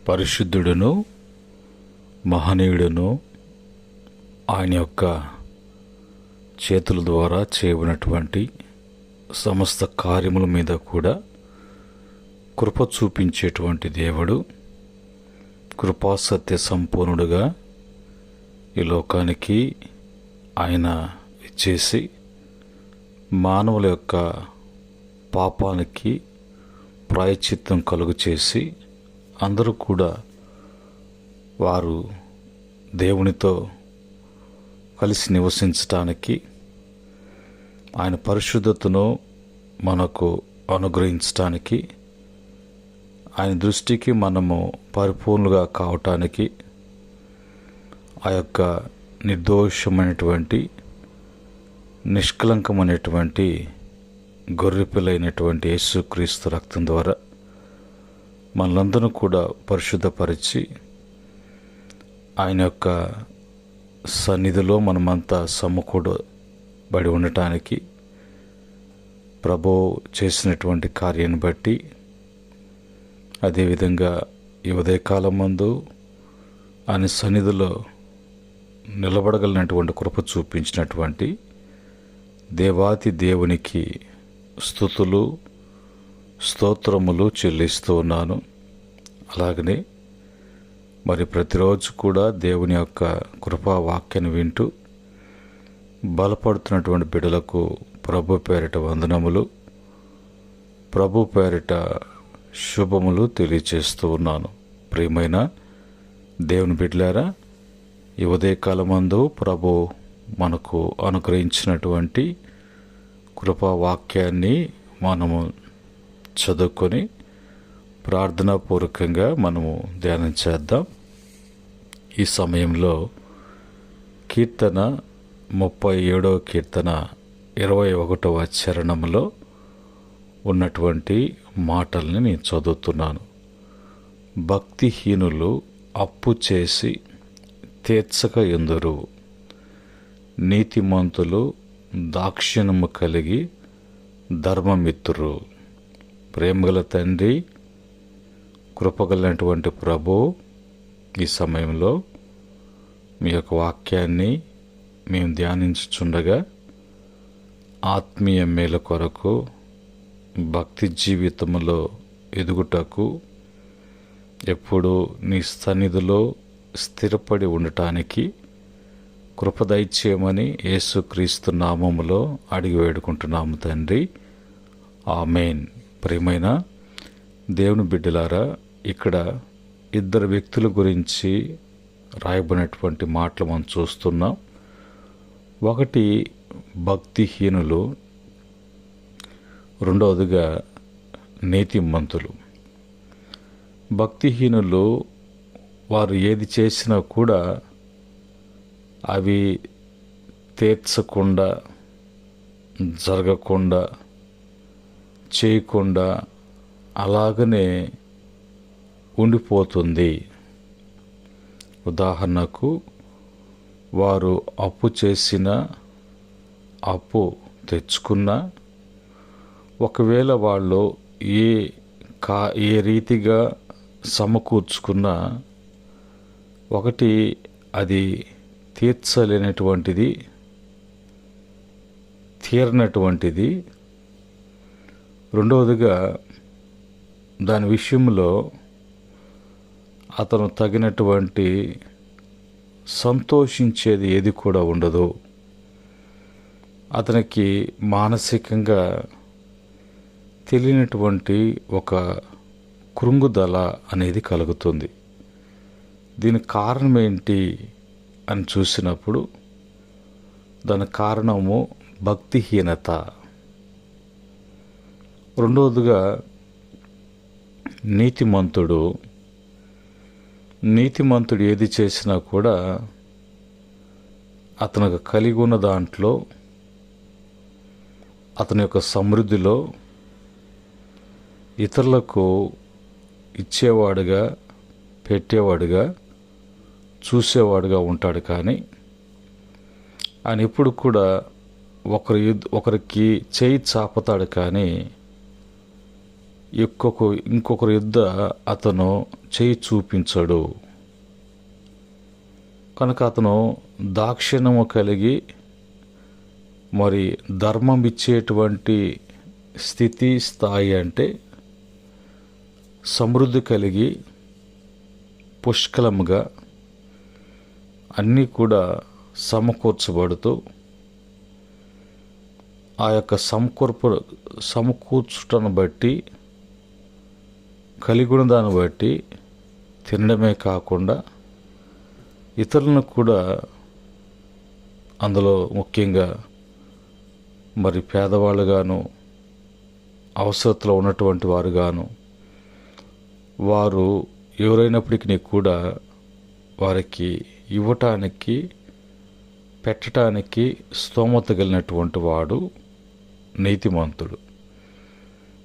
పరిశుద్ధుడును మహనీయుడును ఆయన యొక్క చేతుల ద్వారా చేయబడినటువంటి సమస్త కార్యముల మీద కూడా కృప చూపించేటువంటి దేవుడు, కృపాసత్య సంపూర్ణుడుగా ఈ లోకానికి ఆయన ఇచ్చేసి మానవుల యొక్క పాపానికి ప్రాయశ్చిత్తం కలుగు చేసి అందరూ కూడా వారు దేవునితో కలిసి నివసించటానికి ఆయన పరిశుద్ధతను మనకు అనుగ్రహించటానికి ఆయన దృష్టికి మనము పరిపూర్ణులుగా కావటానికి ఆ యొక్క నిర్దోషమైనటువంటి నిష్కలంకమైనటువంటి గొర్రెపిల్లైనటువంటి యేసుక్రీస్తు రక్తం ద్వారా మనలందరూ కూడా పరిశుద్ధపరిచి ఆయన యొక్క సన్నిధిలో మనమంతా సమకూడబడి ఉండటానికి ప్రభువు చేసినటువంటి కార్యాన్ని బట్టి, అదేవిధంగా ఈ ఉదయకాలం మందు ఆయన సన్నిధిలో నిలబడగలిగినటువంటి కృప చూపించినటువంటి దేవాతి దేవునికి స్తుతులు స్తోత్రములు చెల్లిస్తూ ఉన్నాను. అలాగనే మరి ప్రతిరోజు కూడా దేవుని యొక్క కృపా వాక్యాన్ని వింటూ బలపడుతున్నటువంటి బిడ్డలకు ప్రభు పేరిట వందనములు, ప్రభు పేరిట శుభములు తెలియచేస్తూ ఉన్నాను. ప్రియమైన దేవుని బిడ్డలారా, ఈ ఉదయకాలమందు ప్రభు మనకు అనుగ్రహించినటువంటి కృపా వాక్యాన్ని మనము చదువుకొని ప్రార్థనాపూర్వకంగా మనము ధ్యానం చేద్దాం. ఈ సమయంలో కీర్తన 37వ కీర్తన 21వ చరణంలో ఉన్నటువంటి మాటల్ని నేను చదువుతున్నాను. భక్తిహీనులు అప్పు చేసి తీర్చక ఎందురు, నీతిమంతులు దాక్షిణ్యము కలిగి ధర్మమిత్రురు. ప్రేమగల తండ్రి, కృపగలైనటువంటి ప్రభు, ఈ సమయంలో మీ యొక్క వాక్యాన్ని మేము ధ్యానించుచుండగా ఆత్మీయ మేలు కొరకు, భక్తి జీవితంలో ఎదుగుటకు, ఎప్పుడు నీ సన్నిధిలో స్థిరపడి ఉండటానికి కృప దయచేయమని యేసుక్రీస్తు నామములో అడిగి వేడుకుంటున్నాము తండ్రి. ఆమేన్. ప్రియమైన దేవుని బిడ్డలారా, ఇక్కడ ఇద్దరు వ్యక్తుల గురించి రాయబడినటువంటి మాటలు మనం చూస్తున్నాం. ఒకటి భక్తిహీనులు, రెండవదిగా నీతిమంతులు. భక్తిహీనులు వారు ఏది చేసినా కూడా అవి తీర్చకుండా, జరగకుండా, చేయకుండా అలాగనే ఉండిపోతుంది. ఉదాహరణకు, వారు అప్పు చేసిన, అప్పు తెచ్చుకున్న, ఒకవేళ వాళ్ళు ఏ రీతిగా సమకూర్చుకున్నా ఒకటి అది తీర్చలేనటువంటిది, తీరనటువంటిది. రెండవదిగా దాని విషయంలో అతను తగినటువంటి సంతోషించేది ఏది కూడా ఉండదు. అతనికి మానసికంగా తెలియనటువంటి ఒక కృంగుదల అనేది కలుగుతుంది. దీనికి కారణం ఏంటి అని చూసినప్పుడు దాని కారణము భక్తిహీనత. రెండవదిగా నీతిమంతుడు ఏది చేసినా కూడా అతనికి కలిగి ఉన్న దాంట్లో, అతని యొక్క సమృద్ధిలో ఇతరులకు ఇచ్చేవాడుగా, పెట్టేవాడుగా, చూసేవాడుగా ఉంటాడు. కానీ ఆయన ఎప్పుడు కూడా ఒకరికి చేయి చాపుతాడు, కానీ ఇంకొకరి యుద్ధ అతను చేయి చూపించడు. కనుక అతను దాక్షిణ్యము కలిగి మరి ధర్మం ఇచ్చేటువంటి స్థితి స్థాయి అంటే సమృద్ధి కలిగి పుష్కలముగా అన్నీ కూడా సమకూర్చబడుతూ ఆ యొక్క సమకూర్చుటను బట్టి కలిగి ఉన్న దాన్ని బట్టి తినడమే కాకుండా ఇతరులను కూడా అందులో ముఖ్యంగా మరి పేదవాళ్ళుగాను అవసరతలో ఉన్నటువంటి వారుగాను వారు ఎవరైనప్పటికీ కూడా వారికి ఇవ్వటానికి పెట్టడానికి స్తోమత కలిగినటువంటి వాడు నీతిమంతుడు.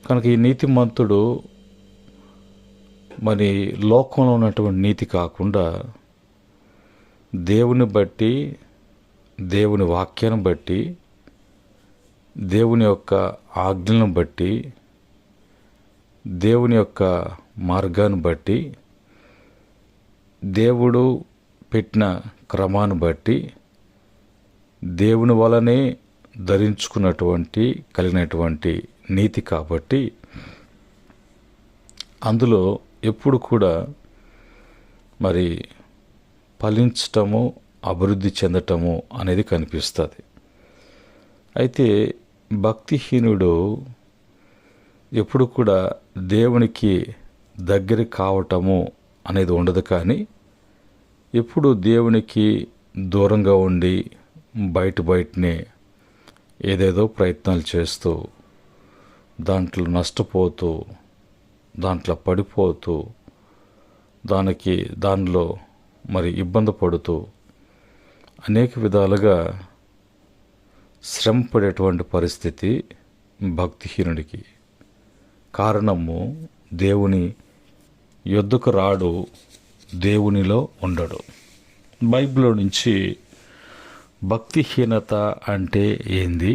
కనుక ఈ నీతిమంతుడు మరి లోకంలో ఉన్నటువంటి నీతి కాకుండా దేవుని బట్టి, దేవుని వాక్యాన్ని బట్టి, దేవుని యొక్క ఆజ్ఞలను బట్టి, దేవుని యొక్క మార్గాన్ని బట్టి, దేవుడు పెట్టిన క్రమాన్ని బట్టి, దేవుని వలనే ధరించుకున్నటువంటి కలిగినటువంటి నీతి కాబట్టి అందులో ఎప్పుడు కూడా మరి ఫలించటము, అభివృద్ధి చెందటము అనేది కనిపిస్తుంది. అయితే భక్తిహీనుడు ఎప్పుడు కూడా దేవునికి దగ్గర కావటము అనేది ఉండదు. కానీ ఎప్పుడు దేవునికి దూరంగా ఉండి బయటనే ఏదేదో ప్రయత్నాలు చేస్తూ దాంట్లో నష్టపోతూ, దాంట్లో పడిపోతూ, దానిలో మరి ఇబ్బంది పడుతూ అనేక విధాలుగా శ్రమ పడేటువంటి పరిస్థితి భక్తిహీనుడికి. కారణము దేవుని యొద్దకు రాడు, దేవునిలో ఉండడు. బైబిల్లో నుంచి భక్తిహీనత అంటే ఏంది,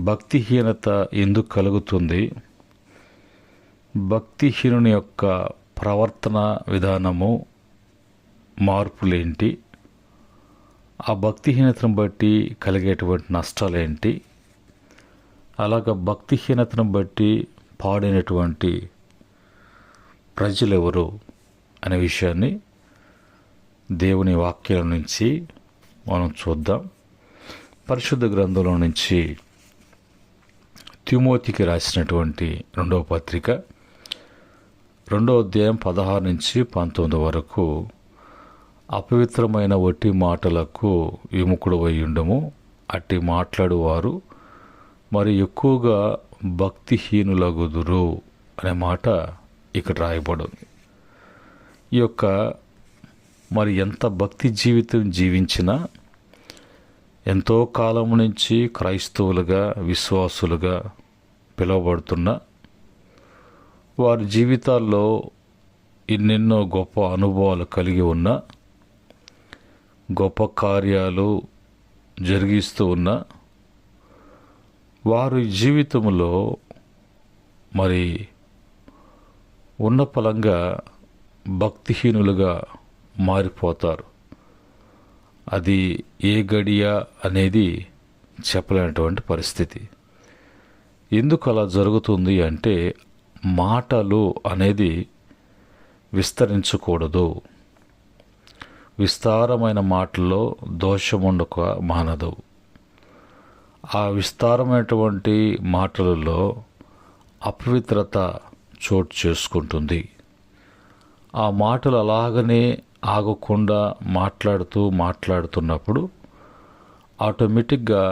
భక్తిహీనత ఎందుకు కలుగుతుంది, భక్తిహీనుని యొక్క ప్రవర్తన విధానము మార్పులేంటి, ఆ భక్తిహీనతను బట్టి కలిగేటువంటి నష్టాలేంటి, అలాగ భక్తిహీనతను బట్టి పాడైనటువంటి ప్రజలెవరు అనే విషయాన్ని దేవుని వాక్యాల నుంచి మనం చూద్దాం. పరిశుద్ధ గ్రంథంలో నుంచి తిమోతికి రాసినటువంటి 2వ పత్రిక 2వ అధ్యాయం 16 నుంచి 19 వరకు, అపవిత్రమైన వట్టి మాటలకు విముఖుడవై ఉండము, అట్టి మాట్లాడువారు మరి ఎక్కువగా భక్తిహీనులగుదురు అనే మాట ఇక్కడ రాయబడింది. ఈ యొక్క మరి ఎంత భక్తి జీవితం జీవించినా, ఎంతో కాలం నుంచి క్రైస్తవులుగా, విశ్వాసులుగా పిలువబడుతున్న వారి జీవితాల్లో ఎన్నెన్నో గొప్ప అనుభవాలు కలిగి ఉన్న, గొప్ప కార్యాలు జరిగిస్తూ ఉన్న వారి జీవితంలో మరి ఉన్న ఫలంగా భక్తిహీనులుగా మారిపోతారు. అది ఏ గడియ అనేది చెప్పలేనటువంటి పరిస్థితి. ఎందుకు అలా జరుగుతుంది అంటే, మాటలు అనేది విస్తరించకూడదు. విస్తారమైన మాటల్లో దోషముండక మానదు. ఆ విస్తారమైనటువంటి మాటలలో అపవిత్రత చోటు చేసుకుంటుంది. ఆ మాటలు అలాగనే ఆగకుండా మాట్లాడుతున్నప్పుడు ఆటోమేటిక్గా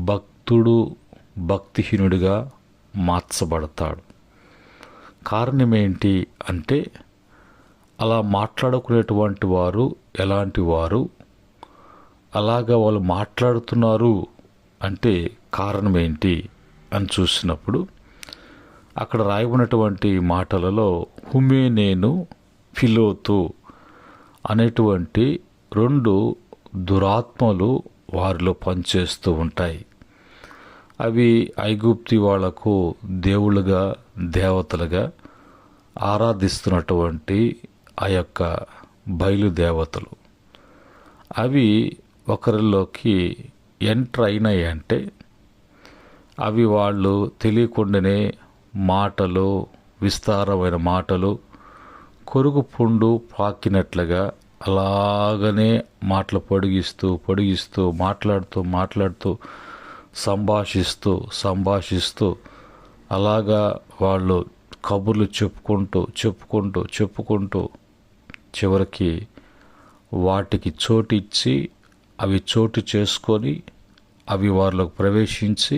భక్తుడు భక్తిహీనుడిగా మార్చబడతాడు. కారణం ఏంటి అంటే, అలా మాట్లాడుకునేటువంటి వారు ఎలాంటి వారు, అలాగా వాళ్ళు మాట్లాడుతున్నారు అంటే కారణం ఏంటి అని చూసినప్పుడు అక్కడ రాయబడినటువంటి మాటలలో హుమేనేను, ఫిలోతు అనేటువంటి 2 దురాత్మలు వారిలో పనిచేస్తూ ఉంటాయి. అవి ఐగుప్తి వాళ్లకు దేవుళ్ళుగా దేవతలుగా ఆరాధిస్తున్నటువంటి ఆ యొక్క బయలుదేవతలు అవి ఒకరిలోకి ఎంటర్ అయినాయి అంటే అవి వాళ్ళు తెలియకుండానే మాటలు, విస్తారమైన మాటలు కొరుకు పుండు పాకినట్లుగా అలాగనే మాటలు పొడిగిస్తూ మాట్లాడుతూ సంభాషిస్తూ అలాగా వాళ్ళు కబుర్లు చెప్పుకుంటూ చివరికి వాటికి చోటిచ్చి అవి చోటు చేసుకొని అవి వారిలోకి ప్రవేశించి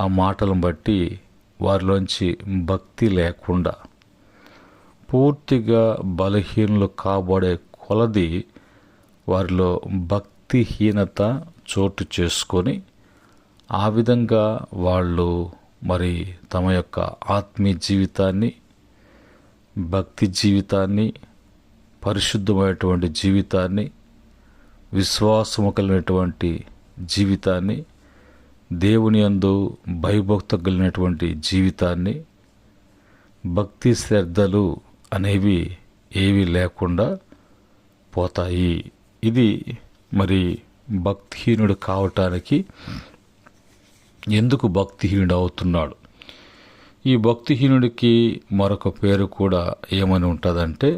ఆ మాటలను బట్టి వారిలోంచి భక్తి లేకుండా పూర్తిగా బలహీనులు కాబడే కొలది వారిలో భక్తిహీనత చోటు చేసుకొని ఆ విధంగా వాళ్ళు మరి తమ యొక్క ఆత్మీయ జీవితాన్ని, భక్తి జీవితాన్ని, పరిశుద్ధమైనటువంటి జీవితాన్ని, విశ్వాసము కలిగినటువంటి జీవితాన్ని, దేవుని యందు భయభక్తి కలిగినటువంటి జీవితాన్ని, భక్తి శ్రద్ధలు అనేవి ఏవి లేకుండా పోతాయి. ఇది మరి భక్తిహీనుడు కావటానికి ఎందుకు భక్తిహీనుడు అవుతున్నాడు? ఈ భక్తిహీనుడికి మరొక పేరు కూడా ఏమని ఉంటుందంటే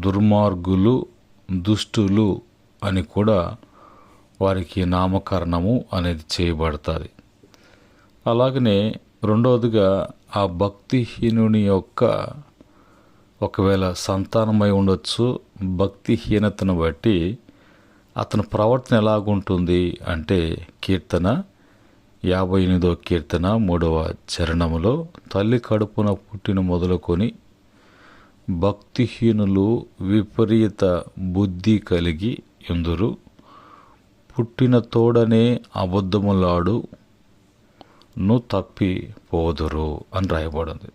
దుర్మార్గులు, దుష్టులు అని కూడా వారికి నామకరణము అనేది చేయబడుతుంది. అలాగనే రెండవదిగా ఆ భక్తిహీనుని యొక్క ఒకవేళ సంతానమై ఉండొచ్చు, భక్తిహీనతను బట్టి అతని ప్రవర్తన ఎలాగుంటుంది అంటే కీర్తన 58వ కీర్తన 3వ చరణములో తల్లి కడుపున పుట్టిన మొదలుకొని భక్తిహీనులు విపరీత బుద్ధి కలిగి ఎందురు, పుట్టిన తోడనే అబద్ధములాడు తప్పిపోదురు అని రాయబడింది.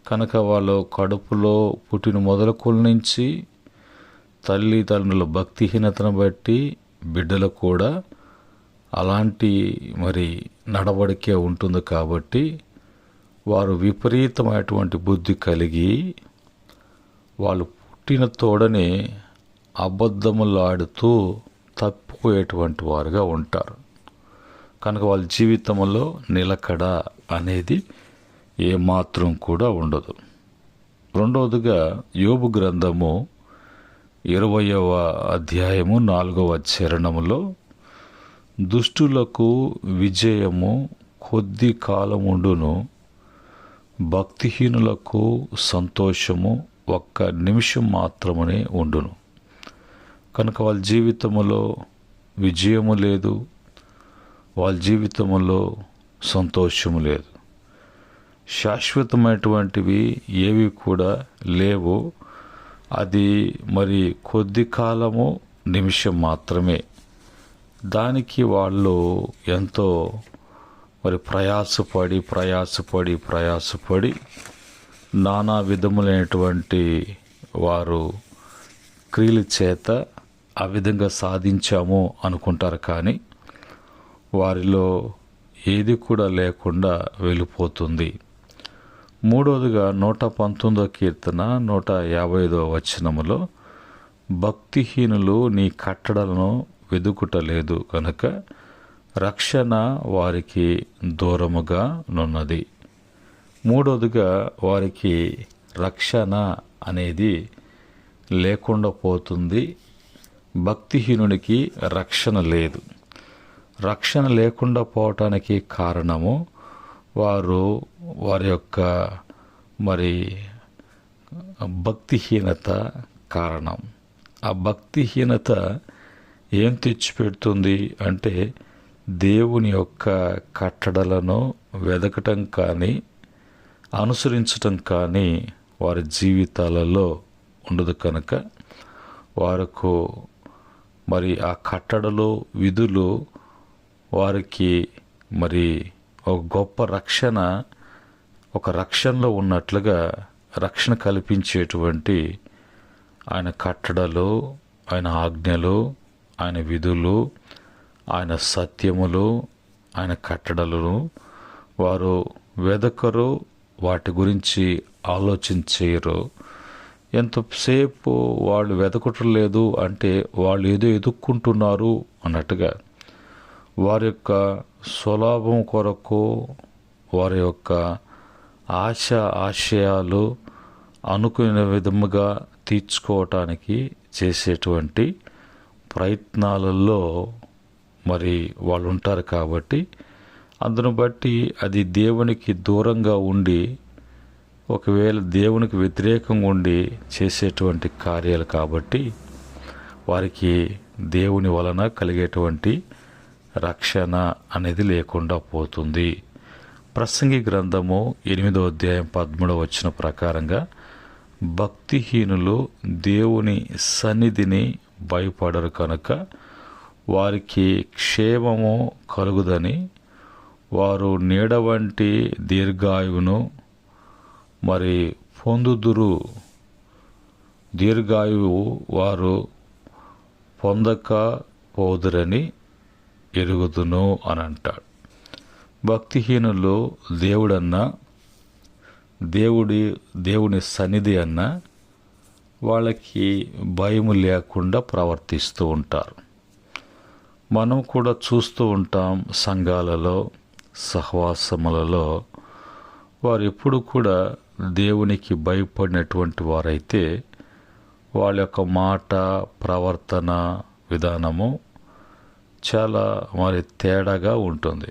కనుక వాళ్ళు కడుపులో పుట్టిన మొదలుకొని నుంచి తల్లిదండ్రుల భక్తిహీనతను బట్టి బిడ్డలు కూడా అలాంటి మరి నడవడికే ఉంటుంది. కాబట్టి వారు విపరీతమైనటువంటి బుద్ధి కలిగి వాళ్ళు పుట్టిన తోడనే అబద్ధములాడుతూ తప్పిపోయేటువంటి వారుగా ఉంటారు. కనుక వాళ్ళ జీవితంలో నిలకడ అనేది ఏమాత్రం కూడా ఉండదు. రెండవదిగా యోబు గ్రంథము 20వ అధ్యాయము 4వ చరణములో దుష్టులకు విజయము కొద్ది కాలముండును, భక్తిహీనులకు సంతోషము ఒక్క నిమిషం మాత్రమే ఉండును. కనుక వాళ్ళ జీవితంలో విజయము లేదు, వాళ్ళ జీవితంలో సంతోషము లేదు, శాశ్వతమైనటువంటివి ఏవి కూడా లేవు. అది మరి కొద్ది కాలము, నిమిషం మాత్రమే. దానికి వాళ్ళు ఎంతో మరి ప్రయాసపడి నానా విధములైనటువంటి వారు క్రియల చేత ఆ విధంగా సాధించాము అనుకుంటారు. కానీ వారిలో ఏది కూడా లేకుండా వెళ్ళిపోతుంది. మూడవదిగా 119వ కీర్తన 155వ వచనములో భక్తిహీనులు నీ కట్టడలను వెదుకుటలేదు కనుక రక్షణ వారికి దూరముగా నున్నది. మూడవదిగా వారికి రక్షణ అనేది లేకుండా పోతుంది. భక్తిహీనునికి రక్షణ లేదు. రక్షణ లేకుండా పోవటానికి కారణము వారి యొక్క మరి భక్తిహీనత కారణం. ఆ భక్తిహీనత ఏం తెచ్చిపెడుతుంది అంటే దేవుని యొక్క కట్టడలను వెదకటం కానీ అనుసరించటం కానీ వారి జీవితాలలో ఉండదు. కనుక వారికి మరి ఆ కట్టడలు, విధులు వారికి మరి ఒక గొప్ప రక్షణలో ఉన్నట్లుగా రక్షణ కల్పించేటువంటి ఆయన కట్టడలు, ఆయన ఆజ్ఞలు, ఆయన విధులు, ఆయన సత్యములు, ఆయన కట్టడలను వారు వెదకరు, వాటి గురించి ఆలోచించరు. ఎంతసేపు వాళ్ళు వెదకటం లేదు అంటే వాళ్ళు ఏదో ఎదుక్కుంటున్నారు అన్నట్టుగా వారి యొక్క స్వలాభం కొరకు, వారి యొక్క ఆశయాలు అనుకునే విధముగా తీర్చుకోవటానికి చేసేటువంటి ప్రయత్నాలలో మరి వాళ్ళు ఉంటారు. కాబట్టి అందును బట్టి అది దేవునికి దూరంగా ఉండి, ఒకవేళ దేవునికి వ్యతిరేకంగా ఉండి చేసేటువంటి కార్యాలు కాబట్టి వారికి దేవుని వలన కలిగేటువంటి రక్షణ అనేది లేకుండా పోతుంది. ప్రసంగి గ్రంథము 8వ అధ్యాయం 13వ వచనం ప్రకారంగా భక్తిహీనులు దేవుని సన్నిధిని భయపడరు కనుక వారికి క్షేమము కలుగుదని, వారు నీడ వంటి దీర్ఘాయువును మరి పొందుదురు. దీర్ఘాయువు వారు పొందక పోదురని ఎరుగుదును అని అంటాడు. భక్తిహీనులు దేవుడన్నా, దేవుని సన్నిధి అన్నా వాళ్ళకి భయము లేకుండా ప్రవర్తిస్తూ ఉంటారు. మనం కూడా చూస్తూ ఉంటాం, సంఘాలలో, సహవాసములలో వారు ఎప్పుడు కూడా దేవునికి భయపడినటువంటి వారైతే వాళ్ళ యొక్క మాట, ప్రవర్తన విధానము చాలా మరి తేడాగా ఉంటుంది.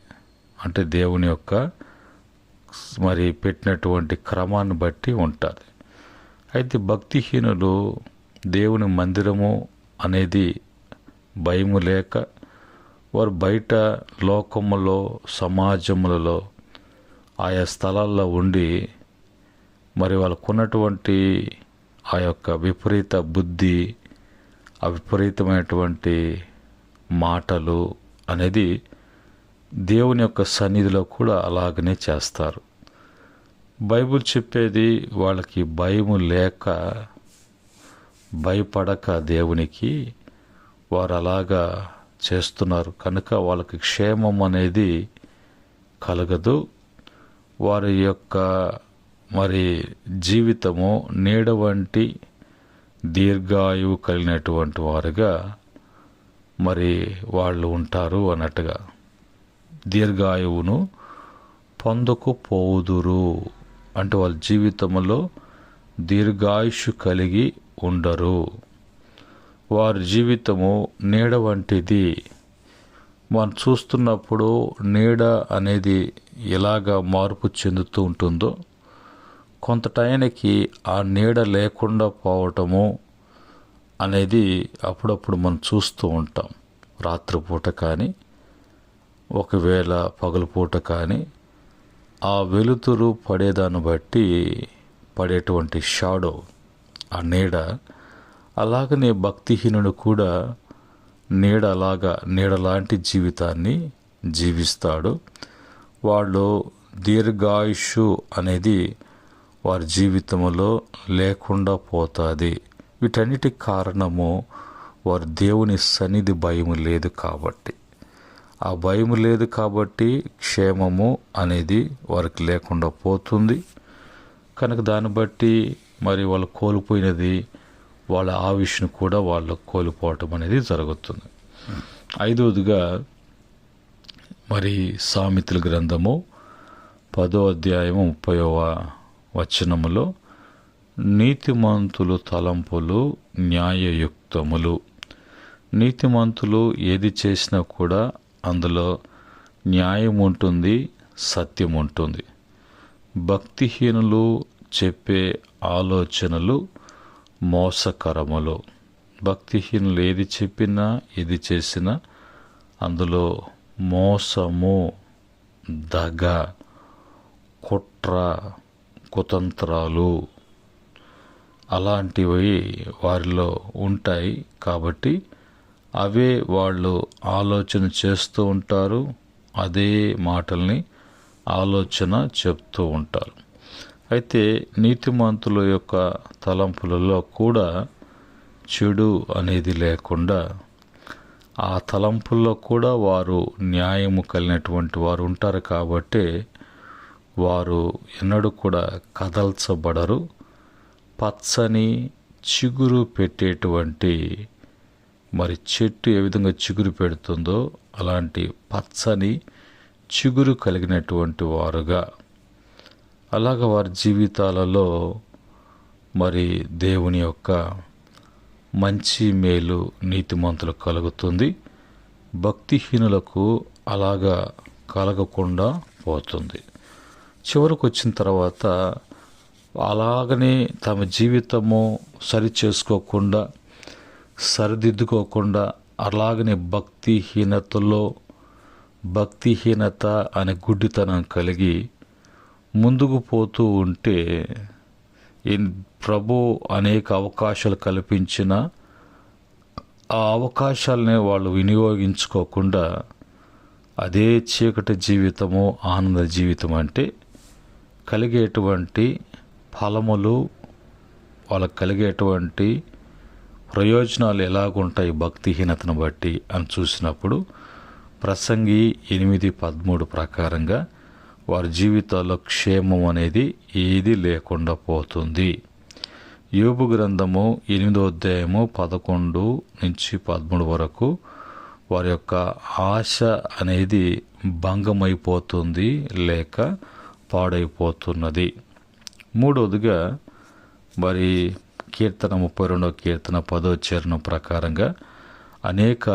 అంటే దేవుని యొక్క మరి పెట్టినటువంటి క్రమాన్ని బట్టి ఉంటుంది. అయితే భక్తిహీనులు దేవుని మందిరము అనేది భయము లేక వారు బయట లోకములో, సమాజములలో, ఆయా స్థలాల్లో ఉండి మరి వాళ్ళకున్నటువంటి ఆ యొక్క విపరీత బుద్ధి, ఆ విపరీతమైనటువంటి మాటలు అనేది దేవుని యొక్క సన్నిధిలో కూడా అలాగనే చేస్తారు. బైబిల్ చెప్పేది వాళ్ళకి భయము లేక, భయపడక దేవునికి వారు అలాగా చేస్తున్నారు కనుక వాళ్ళకి క్షేమం అనేది కలగదు. వారి యొక్క మరి జీవితము నీడ వంటి దీర్ఘాయువు కలిగినటువంటి వారుగా మరి వాళ్ళు ఉంటారు అన్నట్టుగా. దీర్ఘాయువును పొందకపోదురు అంటే వాళ్ళ జీవితంలో దీర్ఘాయుషు కలిగి ఉండరు. వారి జీవితము నీడ వంటిది. మనం చూస్తున్నప్పుడు నీడ అనేది ఎలాగా మార్పు చెందుతూ ఉంటుందో, కొంత టైంకి ఆ నీడ లేకుండా పోవటము అనేది అప్పుడప్పుడు మనం చూస్తూ ఉంటాం. రాత్రిపూట కానీ, ఒకవేళ పగలుపూట కానీ, ఆ వెలుతురు పడేదాన్ని బట్టి పడేటువంటి షాడో, ఆ నీడ, అలాగనే భక్తిహీనుడు కూడా నీడలాంటి జీవితాన్ని జీవిస్తాడు. వాళ్ళు దీర్ఘాయుషు అనేది వారి జీవితంలో లేకుండా పోతుంది. వీటన్నిటి కారణము వారి దేవుని సన్నిధి భయము లేదు కాబట్టి. ఆ భయము లేదు కాబట్టి క్షేమము అనేది వారికి లేకుండా పోతుంది. కనుక దాన్ని బట్టి మరి వాళ్ళు కోల్పోయినది, వాళ్ళ ఆయుష్ను కూడా వాళ్ళు కోల్పోవటం అనేది జరుగుతుంది. 5వదిగా మరి సామెతల గ్రంథము 10వ అధ్యాయము 30వ వచనములో నీతిమంతులు తలంపులు న్యాయయుక్తములు. నీతిమంతులు ఏది చేసినా కూడా అందులో న్యాయం ఉంటుంది, సత్యం ఉంటుంది. భక్తిహీనులు చెప్పే ఆలోచనలు మోసకరములు. భక్తిహీనులు ఏది చెప్పినా, ఏది చేసినా అందులో మోసము, దగ, కుట్ర, కుతంత్రాలు అలాంటివి వారిలో ఉంటాయి. కాబట్టి అవే వాళ్ళు ఆలోచన చేస్తూ ఉంటారు, అదే మాటల్ని ఆలోచన చెప్తూ ఉంటారు. అయితే నీతిమంతుల యొక్క తలంపులలో కూడా చెడు అనేది లేకుండా, ఆ తలంపుల్లో కూడా వారు న్యాయము కలిగినటువంటి వారు ఉంటారు. కాబట్టి వారు ఎన్నడూ కూడా కదల్చబడరు. పచ్చని చిగురు పెట్టేటువంటి మరి చెట్టు ఏ విధంగా చిగురు పెడుతుందో అలాంటి పచ్చని చిగురు కలిగినటువంటి వారుగా, అలాగ వారి జీవితాలలో మరి దేవుని యొక్క మంచి మేలు నీతిమంతులకు కలుగుతుంది. భక్తిహీనులకు అలాగా కలగకుండా పోతుంది. చివరకు వచ్చిన తర్వాత అలాగనే తమ జీవితము సరి చేసుకోకుండా, సరిదిద్దుకోకుండా అలాగనే భక్తిహీనత అనే గుడ్డితనం కలిగి ముందుకు పోతూ ఉంటే ప్రభు అనేక అవకాశాలు కల్పించిన ఆ అవకాశాలనే వాళ్ళు వినియోగించుకోకుండా అదే చీకటి జీవితము, ఆనంద జీవితం అంటే కలిగేటువంటి ఫలములు, వాళ్ళకు కలిగేటువంటి ప్రయోజనాలు ఎలాగుంటాయి భక్తిహీనతను బట్టి అని చూసినప్పుడు ప్రసంగి 8:13 ప్రకారంగా వారి జీవితాల్లో క్షేమం అనేది ఏది లేకుండా పోతుంది. యోబు గ్రంథము 8వ అధ్యాయము 11 నుంచి 13 వరకు వారి యొక్క ఆశ అనేది భంగమైపోతుంది లేక పాడైపోతున్నది. మూడవదిగా మరి కీర్తన 32వ కీర్తన 10వ చరణం ప్రకారంగా అనేక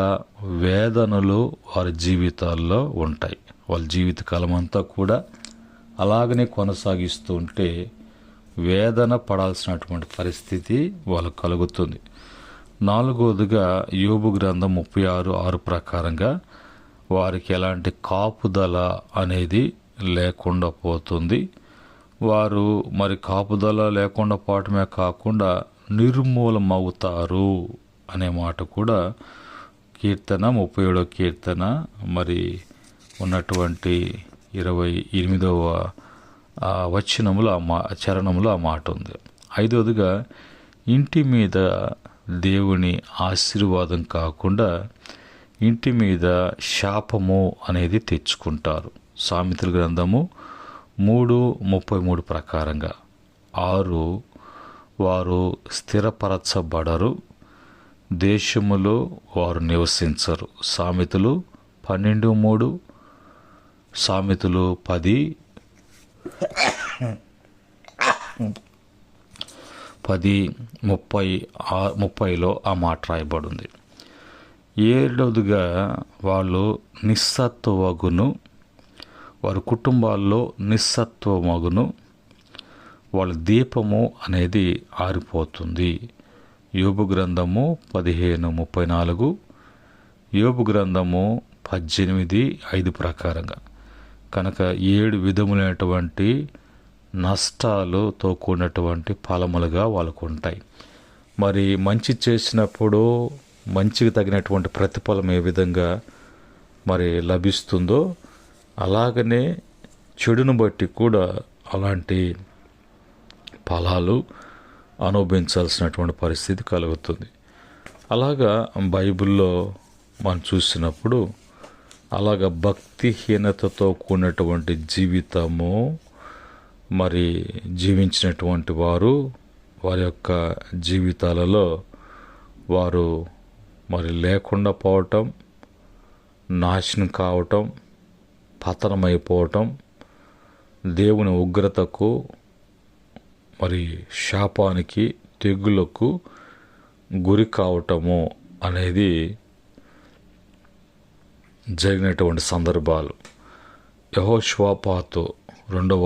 వేదనలు వారి జీవితాల్లో ఉంటాయి. వాళ్ళ జీవితకాలం అంతా కూడా అలాగనే కొనసాగిస్తూ ఉంటే వేదన పడాల్సినటువంటి పరిస్థితి వాళ్ళకు కలుగుతుంది. నాలుగవదిగా యోబు గ్రంథం 36:6 ప్రకారంగా వారికి ఎలాంటి కాపుదల అనేది లేకుండా పోతుంది. వారు మరి కాపుదల లేకుండా పోవటమే కాకుండా నిర్మూలమవుతారు అనే మాట కూడా కీర్తన 37వ కీర్తన మరి ఉన్నటువంటి 28వ వచనములో చరణంలో ఆ మాట ఉంది. ఐదవదిగా ఇంటి మీద దేవుని ఆశీర్వాదం కాకుండా ఇంటి మీద శాపము అనేది తెచ్చుకుంటారు. సామెతల గ్రంథము 3:33 ప్రకారంగా 6 వారు స్థిరపరచబడరు, దేశములో వారు నివసించరు. సామెతలు 12:3, సామెతలు 10:30లో ఆ మాట రాయబడింది. ఏడవదిగా వాళ్ళు నిస్సత్వమగును, వారి కుటుంబాల్లో నిస్సత్వమగును, వాళ్ళ దీపము అనేది ఆరిపోతుంది. యోబు గ్రంథము 15:34, యోబు గ్రంథము 18:5 ప్రకారంగా. కనుక 7 విధములైనటువంటి నష్టాలతో కూడినటువంటి ఫలములుగా వాళ్ళకు ఉంటాయి. మరి మంచి చేసినప్పుడు మంచికి తగినటువంటి ప్రతిఫలం ఏ విధంగా మరి లభిస్తుందో అలాగనే చెడును బట్టి కూడా అలాంటి ఫలాలు అనుభవించాల్సినటువంటి పరిస్థితి కలుగుతుంది. అలాగా బైబిల్లో మనం చూసినప్పుడు అలాగ భక్తిహీనతతో కూడినటువంటి జీవితము మరి జీవించినటువంటి వారు వారి యొక్క జీవితాలలో వారు మరి లేకుండా పోవటం, నాశనం కావటం, పతనమైపోవటం, దేవుని ఉగ్రతకు మరి శాపానికి తెగులకు గురి కావటము అనేది జరిగినటువంటి సందర్భాలు. యెహోషువపాతు 2వ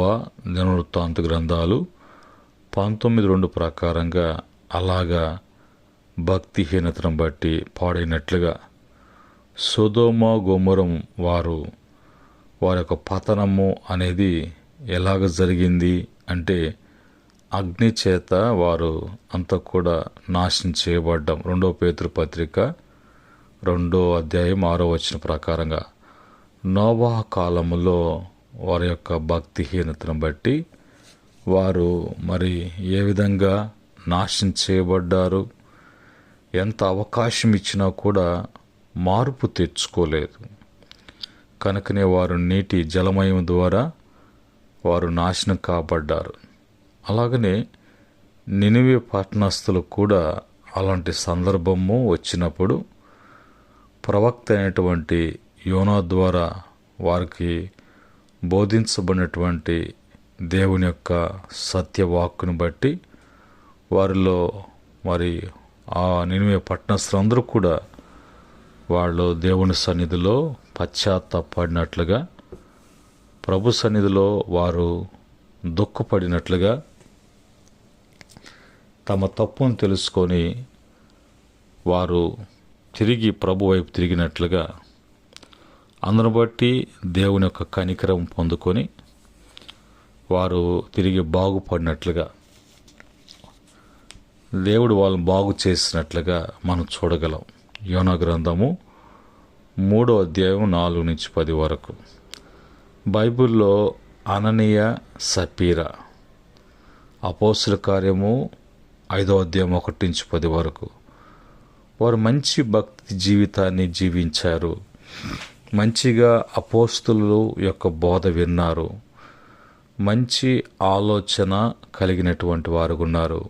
దినవృత్తాంత గ్రంథాలు 19:2 ప్రకారంగా అలాగా భక్తిహీనతను బట్టి పాడైనట్లుగా సొదొమ గొమొరం వారి యొక్క పతనము అనేది ఎలాగ జరిగింది అంటే అగ్ని చేత వారు అంతా కూడా నాశనం చేయబడ్డం. 2వ పేతురు పత్రిక 2వ అధ్యాయం 6వ వచనం ప్రకారంగా నోవహు కాలములో వారి యొక్క భక్తిహీనతను బట్టి వారు మరి ఏ విధంగా నాశనం చేయబడ్డారు, ఎంత అవకాశం ఇచ్చినా కూడా మార్పు తెచ్చుకోలేదు. కనుకనే వారు నీటి జలమయం ద్వారా వారు నాశనం కాబడ్డారు. అలాగనే నినివే పట్టణస్థులు కూడా అలాంటి సందర్భము వచ్చినప్పుడు ప్రవక్త అయినటువంటి యోనా ద్వారా వారికి బోధించబడినటువంటి దేవుని యొక్క సత్యవాక్కును బట్టి వారిలో మరి ఆ నినివే పట్టణస్థులందరూ కూడా వాళ్ళు దేవుని సన్నిధిలో పశ్చాత్తాపడినట్లుగా, ప్రభు సన్నిధిలో వారు దుఃఖపడినట్లుగా, తమ తప్పును తెలుసుకొని వారు తిరిగి ప్రభు వైపు తిరిగినట్లుగా, అందును బట్టి దేవుని యొక్క కనికరం పొందుకొని వారు తిరిగి బాగుపడినట్లుగా, దేవుడు వాళ్ళని బాగు చేసినట్లుగా మనం చూడగలం. యోనా గ్రంథము 3వ అధ్యాయం 4-10 వరకు. బైబిల్లో అననీయ, సపీరా, అపోస్తుల కార్యము 5వ అధ్యాయం 1-10 వరకు వారు మంచి భక్తి జీవితాన్ని జీవించారు. మంచిగా అపోస్తులు యొక్క బోధ విన్నారు. మంచి ఆలోచన కలిగినటువంటి వారు ఉన్నారు.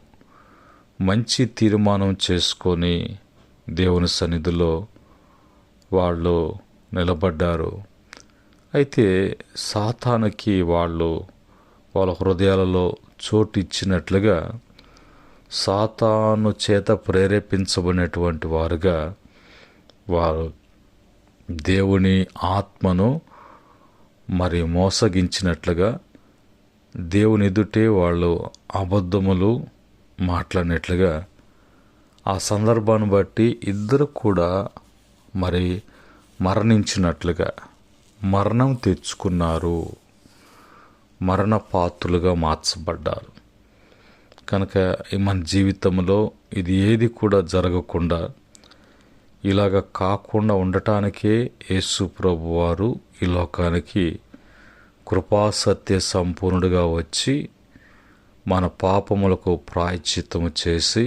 మంచి తీర్మానం చేసుకొని దేవుని సన్నిధిలో వాళ్ళు నిలబడ్డారు. అయితే సాతానుకి వాళ్ళ హృదయాలలో చోటు ఇచ్చినట్లుగా, సాతాను చేత ప్రేరేపించబడినటువంటి వారుగా వారు దేవుని ఆత్మను మరి మోసగించినట్లుగా, దేవుని ఎదుటే వాళ్ళు అబద్ధములు మాట్లాడినట్లుగా, ఆ సందర్భాన్ని బట్టి ఇద్దరు కూడా మరి మరణించినట్లుగా, మరణం తెచ్చుకున్నారు, మరణపాత్రులుగా మార్చబడ్డారు. కనుక మన జీవితంలో ఇది ఏది కూడా జరగకుండా, ఇలాగ కాకుండా ఉండటానికే యేసు ప్రభు వారు ఈ లోకానికి కృపాసత్య సంపూర్ణుడిగా వచ్చి మన పాపములకు ప్రాయశ్చిత్తము చేసి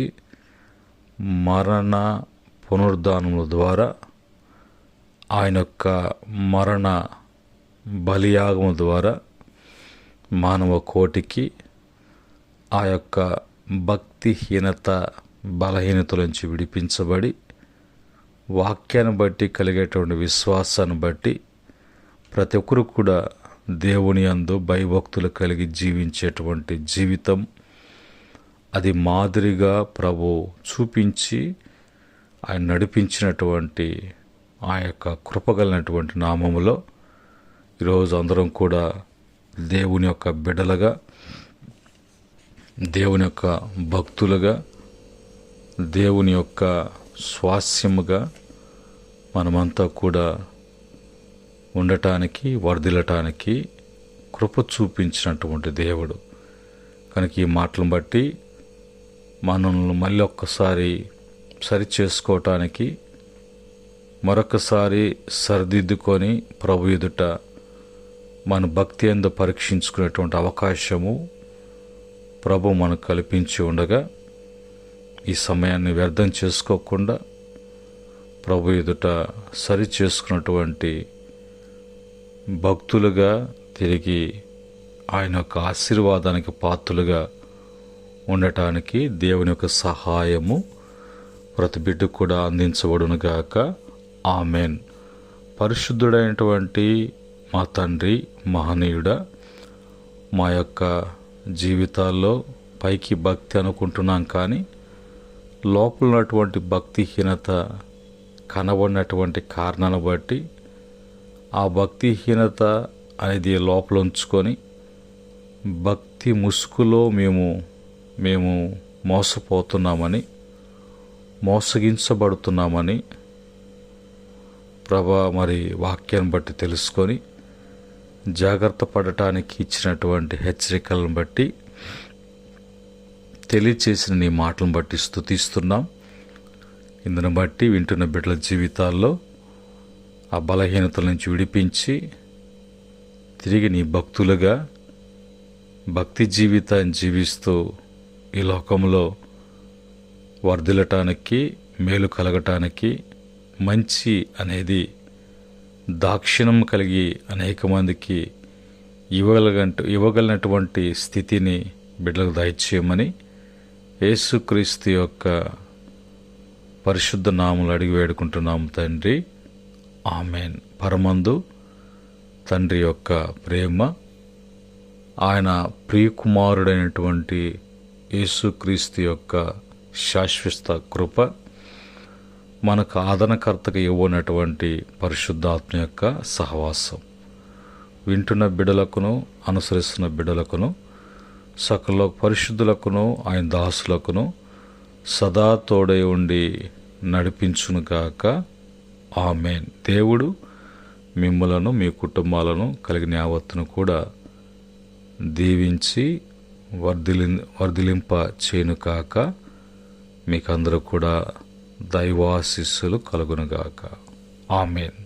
మరణ పునరుద్ధానముల ద్వారా ఆయన యొక్క మరణ బలియాగము ద్వారా మానవ కోటికి ఆ యొక్క భక్తిహీనత, బలహీనత నుంచి విడిపించబడి వాక్యాన్ని బట్టి కలిగేటువంటి విశ్వాసాన్ని బట్టి ప్రతి ఒక్కరు కూడా దేవుని యందు భయభక్తులు కలిగి జీవించేటువంటి జీవితం, అది మాదిరిగా ప్రభు చూపించి ఆయన నడిపించినటువంటి ఆ యొక్క కృపగలిగినటువంటి నామములో ఈరోజు అందరం కూడా దేవుని యొక్క బిడ్డలుగా, దేవుని యొక్క భక్తులుగా, దేవుని యొక్క స్వాస్యముగా మనమంతా కూడా ఉండటానికి, వర్ధిల్లటానికి కృప చూపించినటువంటి దేవుడు. కనుక ఈ మాటలను బట్టి మనల్ని మళ్ళీ ఒక్కసారి సరి చేసుకోవటానికి, మరొకసారి సరిదిద్దుకొని ప్రభు ఎదుట మన భక్తి యందు పరీక్షించుకునేటువంటి అవకాశము ప్రభు మనకు కల్పించి ఉండగా, ఈ సమయాన్ని వ్యర్థం చేసుకోకుండా ప్రభు ఎదుట సరి చేసుకున్నటువంటి భక్తులుగా తిరిగి ఆయన యొక్క ఆశీర్వాదానికి పాత్రులుగా ఉండటానికి దేవుని యొక్క సహాయము ప్రతి బిడ్డకు కూడా అందించబడునుగాక. ఆమెన్. పరిశుద్ధుడైనటువంటి మా తండ్రి, మహనీయుడా, మా యొక్క జీవితాల్లో పైకి భక్తి అనుకుంటున్నాం, కానీ లోపల ఉన్నటువంటి భక్తిహీనత కనబడినటువంటి కారణాలను బట్టి ఆ భక్తిహీనత అనేది లోపల ఉంచుకొని భక్తి ముసుగులో మేము మోసపోతున్నామని, మోసగించబడుతున్నామని ప్రభా మరి వాక్యాన్ని బట్టి తెలుసుకొని జాగ్రత్త పడటానికి ఇచ్చినటువంటి హెచ్చరికలను బట్టి, తెలియచేసిన నీ మాటలను బట్టి స్తుతిస్తున్నాం. ఇందును బట్టి వింటున్న బిడ్డల జీవితాల్లో ఆ బలహీనతల నుంచి విడిపించి తిరిగి నీ భక్తులుగా భక్తి జీవితాన్ని జీవిస్తూ ఈ లోకంలో వర్ధిల్లటానికి, మేలు కలగటానికి, మంచి అనేది దాక్షిణం కలిగి అనేక మందికి ఇవ్వగలిగినటువంటి స్థితిని బిడ్డలకు దయచేయమని యేసుక్రీస్తు యొక్క పరిశుద్ధ నామములు అడిగి వేడుకుంటున్నాము తండ్రి, ఆమెన్. పరమందు తండ్రి యొక్క ప్రేమ, ఆయన ప్రియకుమారుడైనటువంటి యేసుక్రీస్తు యొక్క శాశ్వత కృప, మనకు ఆదరణకర్తగా ఇవ్వనటువంటి పరిశుద్ధాత్మ యొక్క సహవాసం వింటున్న బిడ్డలకును, అనుసరిస్తున్న బిడ్డలకును, సకల పరిశుద్ధులకును, ఆయన దాసులకును సదా తోడై ఉండి నడిపించునుగాక. ఆమెన్. దేవుడు మిమ్మలను, మీ కుటుంబాలను కలిగిన యావత్తును కూడా దీవించి వర్ధిలింప చేయునుగాక. మీకందరూ కూడా దైవాశీస్సులు కలుగునుగాక. ఆమెన్.